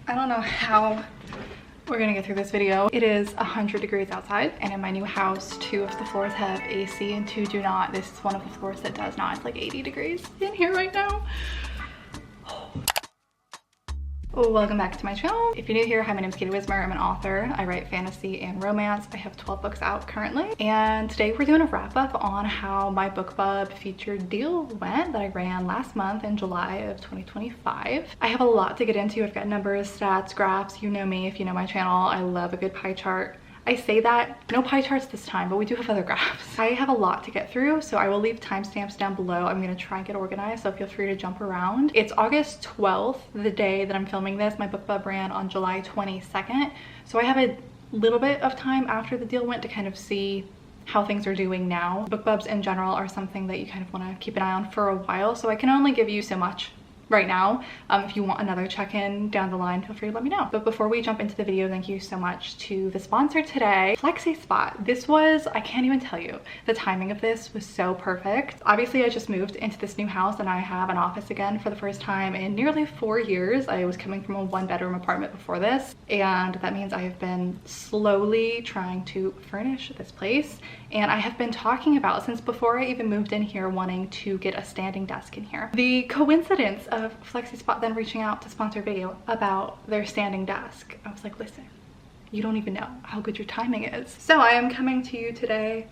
I don't know how we're gonna get through this video. It is 100 degrees outside, and in my new house, 2 of the floors have AC and 2 do not. This is one of the floors that does not. It's like 80 degrees in here right now. Welcome back to my channel. If you're new here, hi, my name is Katie Wismer. I'm an author. I write fantasy and romance. I have 12 books out currently. And today we're doing a wrap up on how my BookBub featured deal went that I ran last month in July of 2025. I have a lot to get into. I've got numbers, stats, graphs. You know me if you know my channel. I love a good pie chart. I say that, no pie charts this time, but we do have other graphs. I have a lot to get through, so I will leave timestamps down below. I'm gonna try and get organized, so feel free to jump around. It's August 12th, the day that I'm filming this. My BookBub ran on July 22nd, so I have a little bit of time after the deal went to kind of see how things are doing now. BookBubs in general are something that you kind of wanna keep an eye on for a while, so I can only give you so much right now. If you want another check-in down the line, feel free to let me know. But before we jump into the video, thank you so much to the sponsor today, FlexiSpot. This was, I can't even tell you, the timing of this was so perfect. Obviously, I just moved into this new house and I have an office again for the first time in nearly 4 years. I was coming from a 1-bedroom apartment before this, and that means I have been slowly trying to furnish this place. And I have been talking about, since before I even moved in here, wanting to get a standing desk in here. The coincidence of FlexiSpot then reaching out to sponsor a video about their standing desk, I was like, listen, you don't even know how good your timing is. So I am coming to you today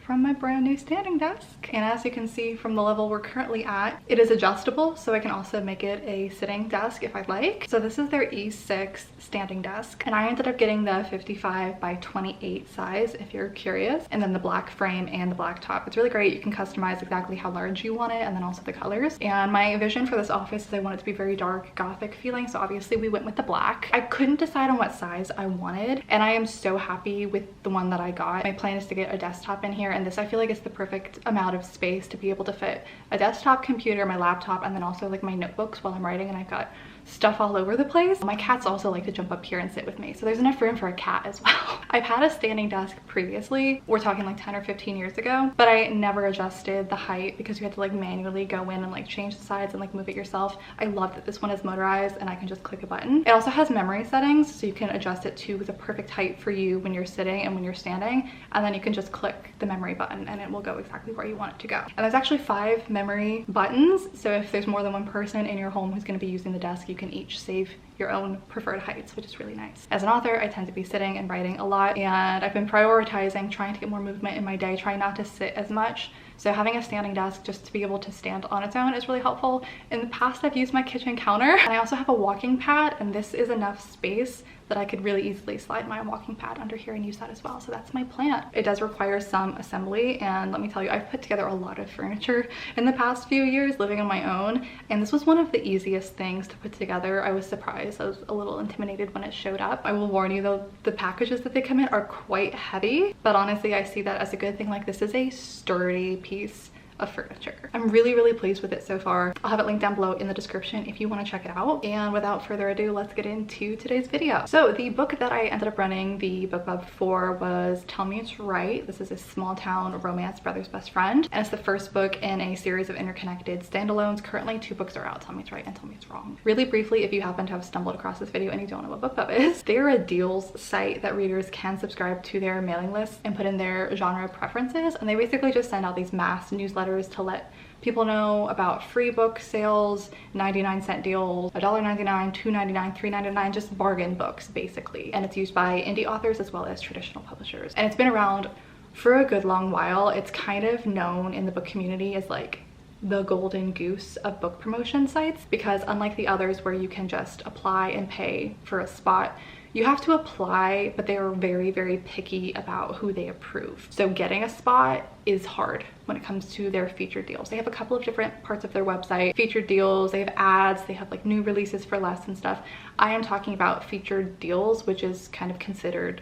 from my brand new standing desk. And as you can see from the level we're currently at, it is adjustable, so I can also make it a sitting desk if I'd like. So this is their E6 standing desk, and I ended up getting the 55 by 28 size if you're curious, and then the black frame and the black top. It's really great. You can customize exactly how large you want it, and then also the colors. And my vision for this office is I want it to be very dark gothic feeling, so obviously we went with the black. I couldn't decide on what size I wanted, and I am so happy with the one that I got. My plan is to get a desktop in here, and this I feel like is the perfect amount of space to be able to fit a desktop, computer, my laptop, and then also like my notebooks while I'm writing, and I've got stuff all over the place. My cats also like to jump up here and sit with me, so there's enough room for a cat as well. I've had a standing desk previously, we're talking like 10 or 15 years ago, but I never adjusted the height because you had to like manually go in and like change the sides and like move it yourself. I love that this one is motorized and I can just click a button. It also has memory settings, so you can adjust it to the perfect height for you when you're sitting and when you're standing, and then you can just click the memory button and it will go exactly where you want it to go. And there's actually 5 memory buttons, so if there's more than one person in your home who's going to be using the desk, you can each save your own preferred heights, which is really nice. As an author, I tend to be sitting and writing a lot, and I've been prioritizing trying to get more movement in my day, trying not to sit as much. So having a standing desk just to be able to stand on its own is really helpful. In the past, I've used my kitchen counter, and I also have a walking pad, and this is enough space that I could really easily slide my walking pad under here and use that as well. So that's my plan. It does require some assembly, and let me tell you, I've put together a lot of furniture in the past few years living on my own, and this was one of the easiest things to put together. I was surprised. I was a little intimidated when it showed up. I will warn you though, the packages that they come in are quite heavy, but honestly, I see that as a good thing. Like, this is a sturdy piece of furniture. I'm really pleased with it so far. I'll have it linked down below in the description if you want to check it out. And without further ado, let's get into today's video. So the book that I ended up running the BookBub for was Tell Me It's Right. This is a small town romance, brother's best friend, and it's the first book in a series of interconnected standalones. Currently 2 books are out, Tell Me It's Right and Tell Me It's Wrong. Really briefly, if you happen to have stumbled across this video and you don't know what BookBub is, they're a deals site that readers can subscribe to their mailing list and put in their genre preferences, and they basically just send out these mass newsletters to let people know about free book sales, 99-cent deals, $1.99, $2.99, $3.99, just bargain books basically. And it's used by indie authors as well as traditional publishers. And it's been around for a good long while. It's kind of known in the book community as like the golden goose of book promotion sites, because unlike the others where you can just apply and pay for a spot, you have to apply, but they are very picky about who they approve. So getting a spot is hard when it comes to their featured deals. They have a couple of different parts of their website. Featured deals, they have ads, they have like new releases for less and stuff. I am talking about featured deals, which is kind of considered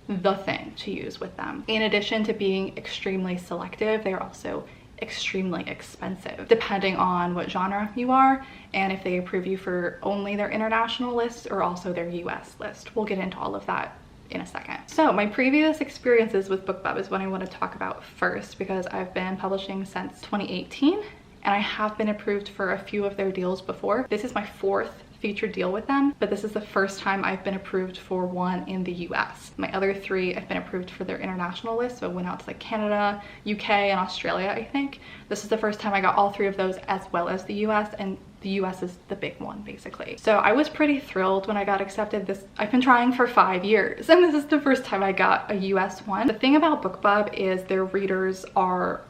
the thing to use with them. In addition to being extremely selective, they are also extremely expensive depending on what genre you are and if they approve you for only their international list or also their US list. We'll get into all of that in a second. So my previous experiences with BookBub is what I want to talk about first, because I've been publishing since 2018 and I have been approved for a few of their deals before. This is my 4th featured deal with them, but this is the first time I've been approved for one in the US. My other 3, I've been approved for their international list, so it went out to like Canada, UK, and Australia, I think. This is the first time I got all 3 of those as well as the US, and the US is the big one basically. So I was pretty thrilled when I got accepted. I've been trying for 5 years, and this is the first time I got a US one. The thing about BookBub is their readers are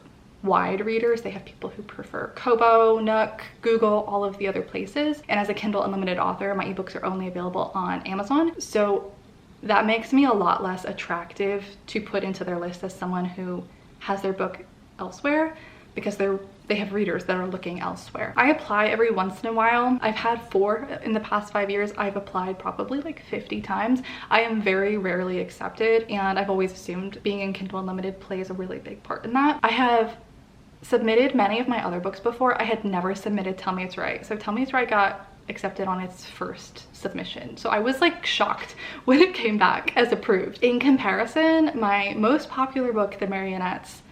wide readers. They have people who prefer Kobo, Nook, Google, all of the other places. And as a Kindle Unlimited author, my ebooks are only available on Amazon. So that makes me a lot less attractive to put into their list as someone who has their book elsewhere, because they have readers that are looking elsewhere. I apply every once in a while. I've had 4 in the past 5 years. I've applied probably like 50 times. I am very rarely accepted, and I've always assumed being in Kindle Unlimited plays a really big part in that. I have submitted many of my other books before. I had never submitted Tell Me It's Right. So Tell Me It's Right got accepted on its first submission. So I was like shocked when it came back as approved. In comparison, my most popular book, The Marionettes,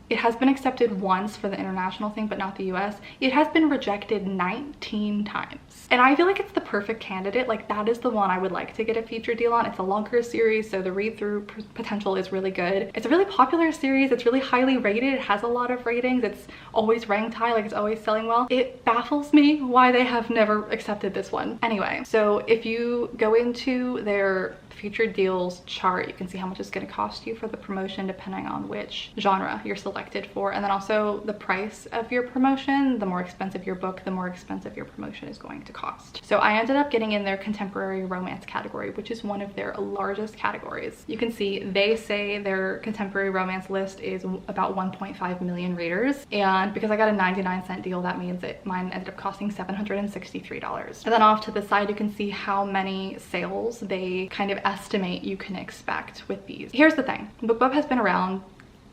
it has been accepted once for the international thing, but not the US. It has been rejected 19 times. And I feel like it's the perfect candidate. Like, that is the one I would like to get a featured deal on. It's a longer series, so the read-through potential is really good. It's a really popular series. It's really highly rated. It has a lot of ratings. It's always ranked high, like it's always selling well. It baffles me why they have never accepted this one. Anyway, so if you go into their featured deals chart, you can see how much it's going to cost you for the promotion depending on which genre you're selected for, and then also the price of your promotion. The more expensive your book, the more expensive your promotion is going to cost. So I ended up getting in their contemporary romance category, which is one of their largest categories. You can see they say their contemporary romance list is about 1.5 million readers, and because I got a 99-cent deal, that means that mine ended up costing $763. And then off to the side, you can see how many sales they kind of estimate you can expect with these. Here's the thing, BookBub has been around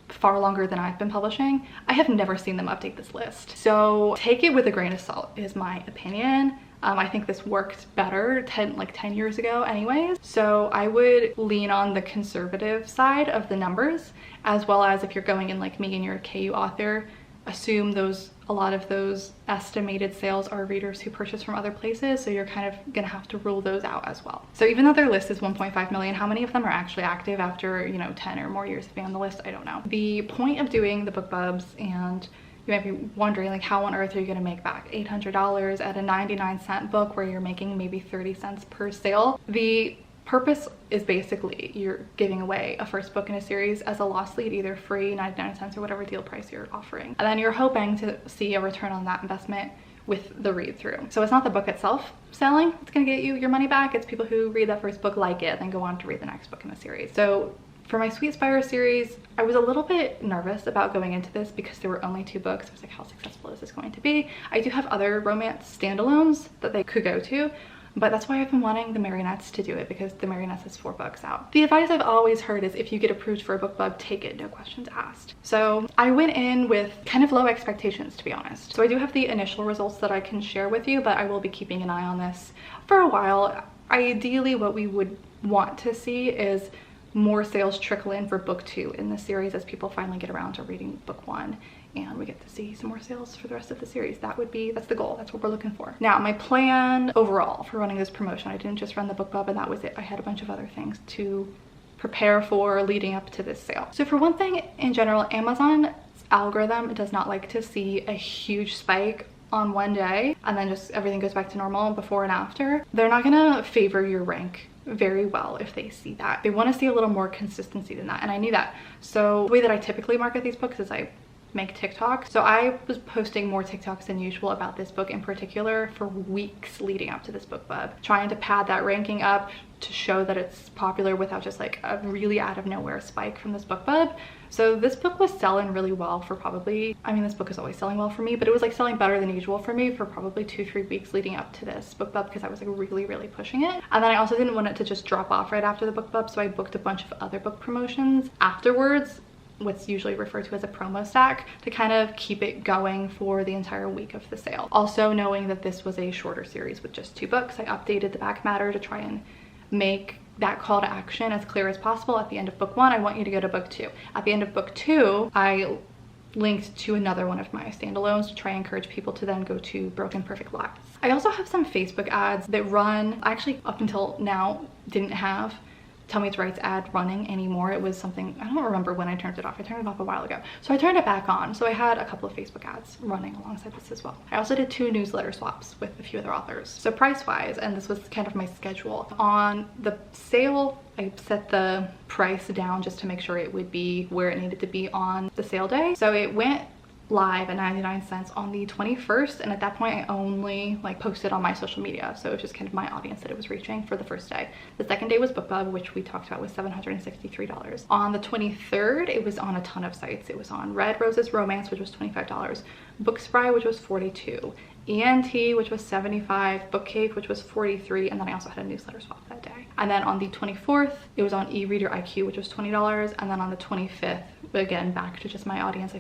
far longer than I've been publishing. I have never seen them update this list, so take it with a grain of salt is my opinion. I think this worked better 10 years ago anyways, so I would lean on the conservative side of the numbers, as well as if you're going in like me and you're a KU author, assume a lot of those estimated sales are readers who purchase from other places, so you're kind of gonna have to rule those out as well. So even though their list is 1.5 million, how many of them are actually active after, 10 or more years of being on the list? I don't know. The point of doing the BookBubs, and you might be wondering, like, how on earth are you gonna make back $800 at a 99-cent book where you're making maybe 30 cents per sale? The purpose is basically you're giving away a first book in a series as a lost lead, either free, 99 cents, or whatever deal price you're offering. And then you're hoping to see a return on that investment with the read through. So it's not the book itself selling it's gonna get you your money back. It's people who read that first book, like it, then go on to read the next book in the series. So for my Sweet Spire series, I was a little bit nervous about going into this because there were only 2 books. I was like, how successful is this going to be? I do have other romance standalones that they could go to, but that's why I've been wanting the Marionettes to do it, because the Marionettes is 4 books out. The advice I've always heard is if you get approved for a BookBub, take it, no questions asked. So I went in with kind of low expectations, to be honest. So I do have the initial results that I can share with you, but I will be keeping an eye on this for a while. Ideally, what we would want to see is more sales trickle in for book 2 in the series as people finally get around to reading book 1, and we get to see some more sales for the rest of the series. That's the goal. That's what we're looking for. Now, my plan overall for running this promotion, I didn't just run the BookBub and that was it. I had a bunch of other things to prepare for leading up to this sale. So for one thing, in general, Amazon's algorithm does not like to see a huge spike on one day and then just everything goes back to normal before and after. They're not gonna favor your rank very well if they see that. They want to see a little more consistency than that, and I knew that. So the way that I typically market these books is I make TikToks. So I was posting more TikToks than usual about this book in particular for weeks leading up to this BookBub, trying to pad that ranking up to show that it's popular without just like a really out of nowhere spike from this BookBub. So this book was selling really well for probably, I mean, this book is always selling well for me, but it was like selling better than usual for me for probably 2-3 weeks leading up to this BookBub, because I was like really pushing it. And then I also didn't want it to just drop off right after the BookBub, so I booked a bunch of other book promotions afterwards, what's usually referred to as a promo stack, to kind of keep it going for the entire week of the sale. Also, knowing that this was a shorter series with just 2 books, I updated the back matter to try and make that call to action as clear as possible. At the end of book 1, I want you to go to book 2. At the end of book 2, I linked to another one of my standalones to try and encourage people to then go to Broken Perfect Lives. I also have some Facebook ads that run, actually up until now didn't have Tell Me It's Right's ad running anymore. It was something, I don't remember when I turned it off. I turned it off a while ago. So I turned it back on. So I had a couple of Facebook ads running alongside this as well. I also did 2 newsletter swaps with a few other authors. So price-wise, and this was kind of my schedule, on the sale, I set the price down just to make sure it would be where it needed to be on the sale day. So it went live at 99 cents on the 21st, and at that point I only like posted on my social media, so it was just kind of my audience that it was reaching for the first day. The second day was BookBub, which we talked about, was $763. On the 23rd it was on a ton of sites. It was on Red Roses Romance, which was $25, Bookspry, which was $42, ENT, which was $75, Bookcave, which was $43, and then I also had a newsletter swap that day. And then on the 24th it was on eReader IQ, which was $20, and then on the 25th, again back to just my audience,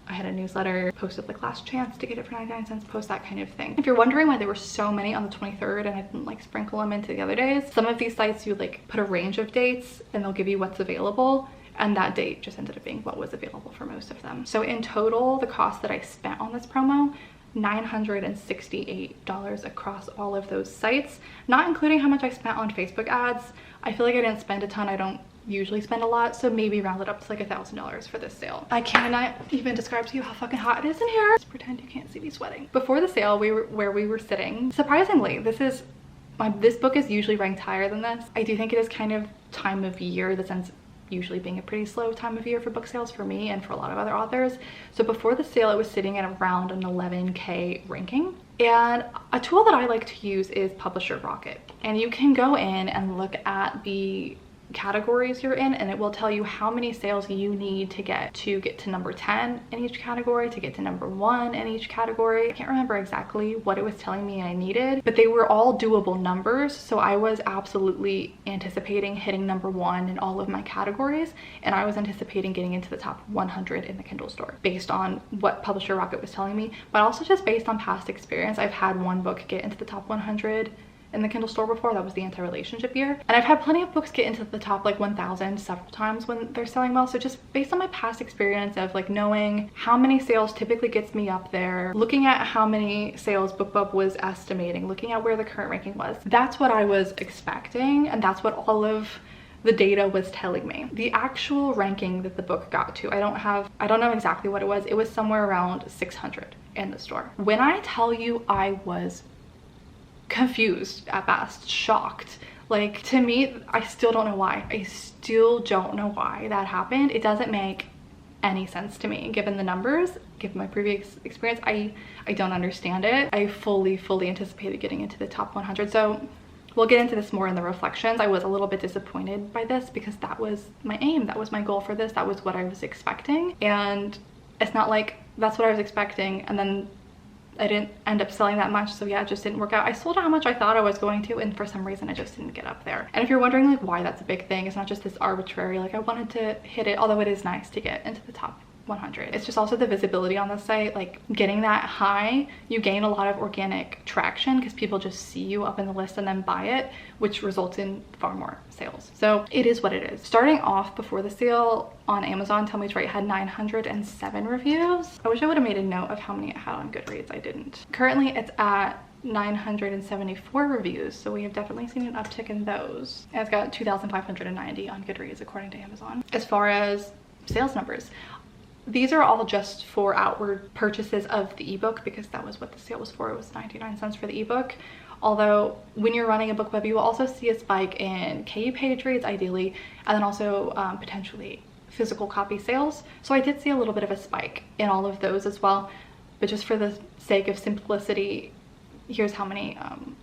I had a newsletter, posted like last chance to get it for 99 cents, post that kind of thing. If you're wondering why there were so many on the 23rd and I didn't like sprinkle them into the other days, some of these sites you like put a range of dates and they'll give you what's available, and that date just ended up being what was available for most of them. So in total, the cost that I spent on this promo, $968 across all of those sites, not including how much I spent on Facebook ads. I feel like I didn't spend a ton. I don't usually spend a lot, so maybe round it up to like $1,000 for this sale. I cannot even describe to you how fucking hot it is in here. Just pretend you can't see me sweating. Before the sale, where we were sitting, surprisingly, this book is usually ranked higher than this. I do think it is kind of time of year, the sense usually being a pretty slow time of year for book sales for me and for a lot of other authors. So before the sale, it was sitting at around an 11K ranking. And a tool that I like to use is Publisher Rocket. And you can go in and look at the categories you're in, and it will tell you how many sales you need to get to number 10 in each category, to get to number 1 in each category. I can't remember exactly what it was telling me I needed, but they were all doable numbers. So I was absolutely anticipating hitting number 1 in all of my categories, and I was anticipating getting into the top 100 in the Kindle store based on what Publisher Rocket was telling me, but also just based on past experience. I've had one book get into the top 100 in the Kindle store before. That was the Anti-Relationship year, and I've had plenty of books get into the top like 1,000 several times when they're selling well. So just based on my past experience of like knowing how many sales typically gets me up there, looking at how many sales BookBub was estimating, looking at where the current ranking was, that's what I was expecting, and that's what all of the data was telling me. The actual ranking that the book got to, I don't know exactly what it was. It was somewhere around 600 in the store. When I tell you I was confused at best, shocked. Like, to me, I still don't know why. I still don't know why that happened. It doesn't make any sense to me given the numbers, given my previous experience. I don't understand it. I fully anticipated getting into the top 100. So we'll get into this more in the reflections. I was a little bit disappointed by this because that was my aim. That was my goal for this. That was what I was expecting. And it's not like that's what I was expecting and then I didn't end up selling that much. So yeah, it just didn't work out. I sold how much I thought I was going to, and for some reason I just didn't get up there. And if you're wondering like why that's a big thing, it's not just this arbitrary, like I wanted to hit it, although it is nice to get into the top 100. It's just also the visibility on the site. Like getting that high, you gain a lot of organic traction because people just see you up in the list and then buy it, which results in far more sales. So it is what it is. Starting off before the sale on Amazon, Tell Me It's Right had 907 reviews. I wish I would have made a note of how many it had on Goodreads. I didn't. Currently it's at 974 reviews, so we have definitely seen an uptick in those. And it's got 2,590 on Goodreads according to Amazon. As far as sales numbers, these are all just for outward purchases of the ebook because that was what the sale was for. It was 99 cents for the ebook. Although when you're running a BookBub, you will also see a spike in KU page reads ideally, and then also potentially physical copy sales. So I did see a little bit of a spike in all of those as well, but just for the sake of simplicity, here's how many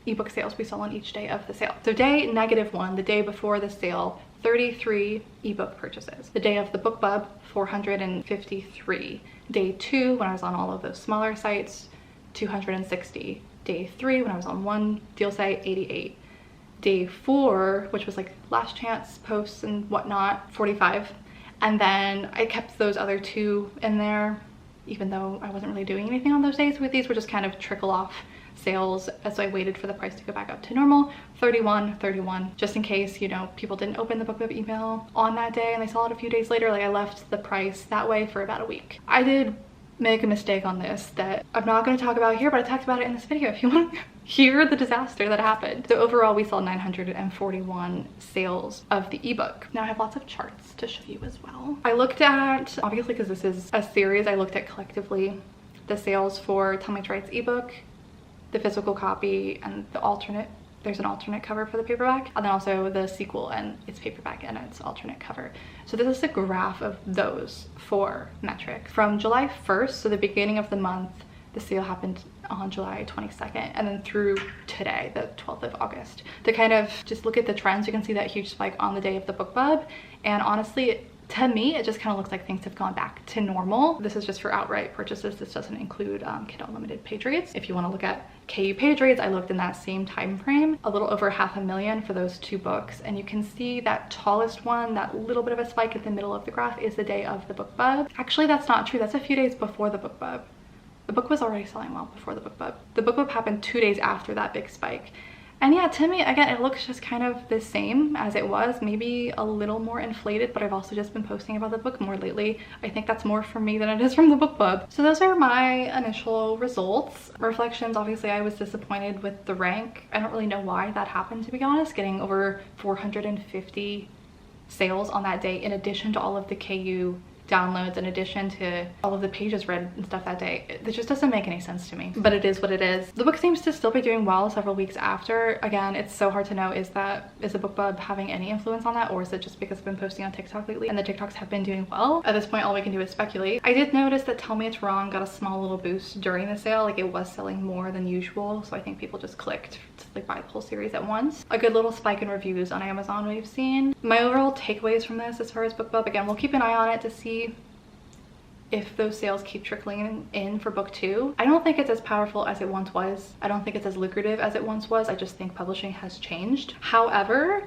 ebook sales we saw on each day of the sale. So day -1, the day before the sale, 33 ebook purchases. The day of the BookBub, 453. Day 2, when I was on all of those smaller sites, 260. Day 3, when I was on one deal site, 88. Day 4, which was like last chance posts and whatnot, 45. And then I kept those other 2 in there, even though I wasn't really doing anything on those days. With these were just kind of trickle off sales, as I waited for the price to go back up to normal. 31, 31, just in case, you know, people didn't open the BookBub email on that day and they saw it a few days later. Like, I left the price that way for about a week. I did make a mistake on this that I'm not going to talk about here, but I talked about it in this video if you want to hear the disaster that happened. So overall, we saw 941 sales of the ebook. Now I have lots of charts to show you as well. I looked at, obviously because this is a series, I looked at collectively the sales for Tell Me to Write's ebook, the physical copy, and the alternate. There's an alternate cover for the paperback, and then also the sequel and its paperback and its alternate cover. So this is a graph of those 4 metrics. From July 1st, so the beginning of the month, the sale happened on July 22nd, and then through today, the 12th of August. To kind of just look at the trends, you can see that huge spike on the day of the BookBub, and honestly, to me, it just kind of looks like things have gone back to normal. This is just for outright purchases. This doesn't include Kindle Unlimited page rates. If you want to look at KU page rates, I looked in that same time frame, a little over 500,000 for those 2 books. And you can see that tallest one, that little bit of a spike at the middle of the graph, is the day of the BookBub. Actually, that's not true. That's a few days before the BookBub. The book was already selling well before the BookBub. The BookBub happened 2 days after that big spike. And yeah, to me, again, it looks just kind of the same as it was, maybe a little more inflated, but I've also just been posting about the book more lately. I think that's more from me than it is from the BookBub. So those are my initial results. Reflections, obviously I was disappointed with the rank. I don't really know why that happened, to be honest. Getting over 450 sales on that day, in addition to all of the KU downloads, in addition to all of the pages read and stuff that day. It just doesn't make any sense to me, but it is what it is. The book seems to still be doing well several weeks after. Again, it's so hard to know, is the BookBub having any influence on that, or is it just because I've been posting on TikTok lately and the TikToks have been doing well? At this point, all we can do is speculate. I did notice that Tell Me It's Wrong got a small little boost during the sale. Like, it was selling more than usual, so I think people just clicked to like buy the whole series at once. A good little spike in reviews on Amazon we've seen. My overall takeaways from this as far as BookBub, again, we'll keep an eye on it to see if those sales keep trickling in for book 2. I don't think it's as powerful as it once was. I don't think it's as lucrative as it once was. I just think publishing has changed. However,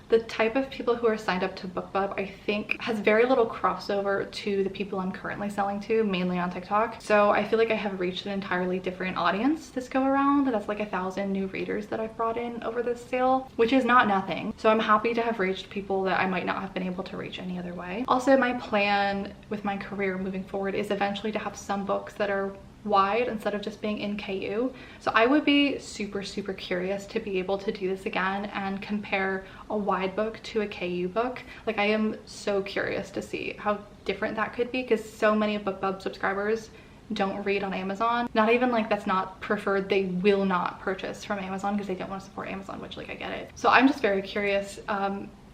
the type of people who are signed up to BookBub, I think, has very little crossover to the people I'm currently selling to, mainly on TikTok. So I feel like I have reached an entirely different audience this go around. That's like 1,000 new readers that I've brought in over this sale, which is not nothing. So I'm happy to have reached people that I might not have been able to reach any other way. Also, my plan with my career moving forward is eventually to have some books that are wide instead of just being in KU. So I would be super curious to be able to do this again and compare a wide book to a KU book. Like, I am so curious to see how different that could be, because so many of BookBub subscribers don't read on Amazon. Not even like that's not preferred, they will not purchase from Amazon because they don't want to support Amazon, which, like, I get it. So I'm just very curious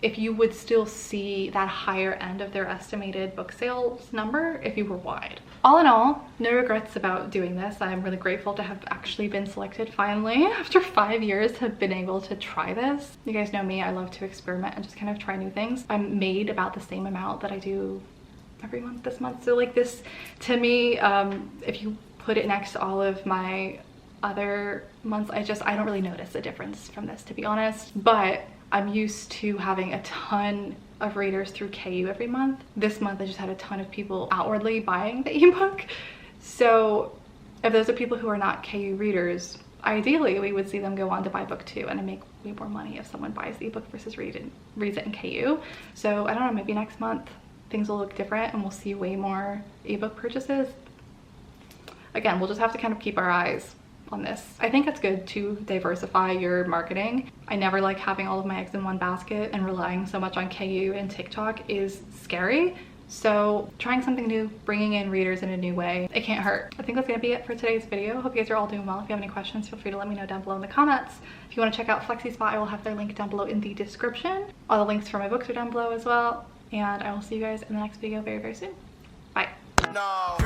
if you would still see that higher end of their estimated book sales number if you were wide. All in all, no regrets about doing this. I'm really grateful to have actually been selected finally. After 5 years, have been able to try this. You guys know me, I love to experiment and just kind of try new things. I'm made about the same amount that I do every month this month. So like, this to me, if you put it next to all of my other months, I don't really notice a difference from this, to be honest. But I'm used to having a ton of readers through KU every month. This month I just had a ton of people outwardly buying the ebook. So if those are people who are not KU readers, ideally we would see them go on to buy book 2, and I make way more money if someone buys the ebook versus reads it in KU. So I don't know, maybe next month things will look different and we'll see way more ebook purchases. Again, we'll just have to kind of keep our eyes on this. I think it's good to diversify your marketing. I never like having all of my eggs in one basket, and relying so much on KU and TikTok is scary. So trying something new, bringing in readers in a new way, it can't hurt. I think that's gonna be it for today's video. Hope you guys are all doing well. If you have any questions, feel free to let me know down below in the comments. If you want to check out FlexiSpot, I will have their link down below in the description. All the links for my books are down below as well. And I will see you guys in the next video very soon. Bye. No.